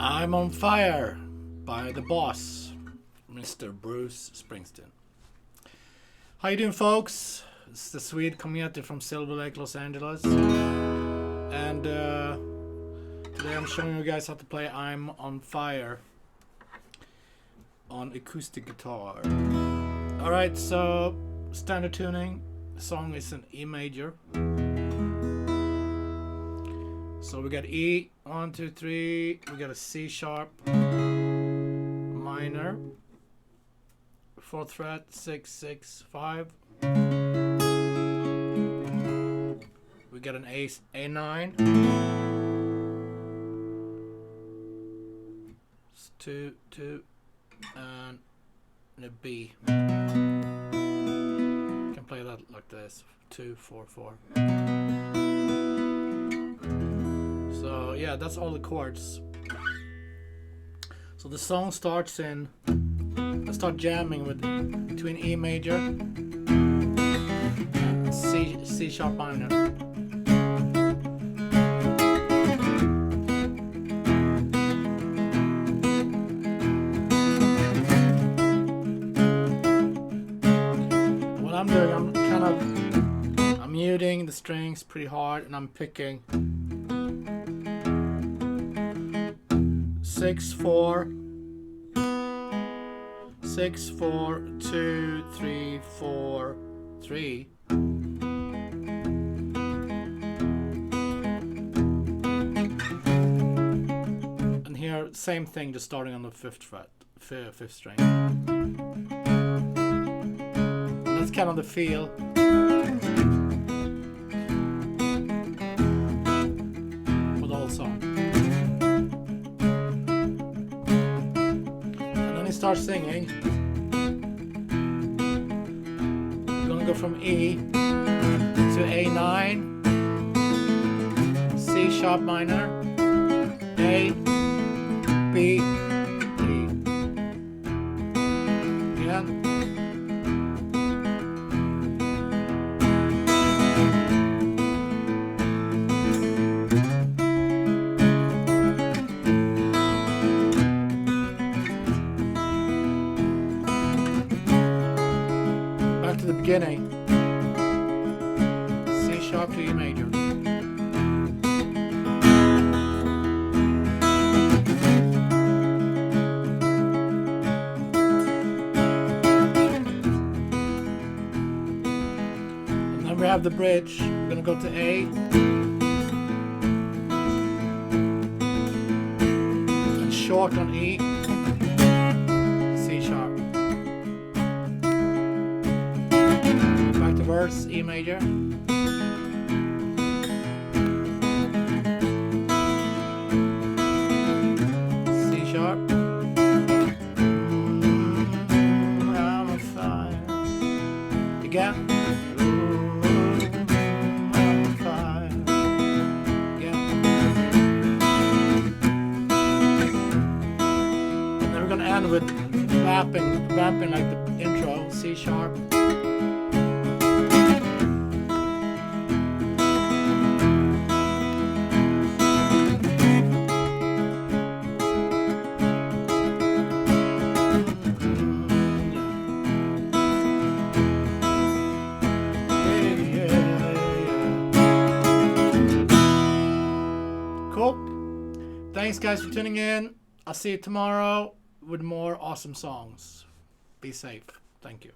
I'm on Fire by the boss, Mr. Bruce Springsteen. How you doing, folks? It's the Swede community from Silver Lake, Los Angeles. And today I'm showing you guys how to play I'm on Fire on acoustic guitar. Alright, so standard tuning. The song is in E major. So we got E, 1, 2, 3. We got a C sharp minor, 4th fret, 6, 6, 5. We got an A9. It's 2, 2, and a B. You can play that like this: 2, 4, 4. So yeah, that's all the chords. So the song starts in, I start jamming with between E major and C sharp minor. What I'm doing, I'm muting the strings pretty hard, and I'm picking 6, 4, 6, 4, 2, 3, 4, 3. And here, same thing, just starting on the 5th fret, 5th string. And that's kind of the feel. For the whole song. Start singing. We're gonna go from E to A9, C sharp minor, A, B, E. Again. To the beginning, C sharp to E major. And then we have the bridge. We're gonna go to A and short on E, C sharp. Verse, E major, C sharp, I'm on fire, again, I'm on fire, again, and then we're gonna end with vamping like the intro, C sharp. Cool. Thanks guys for tuning in. I'll see you tomorrow with more awesome songs. Be safe. Thank you.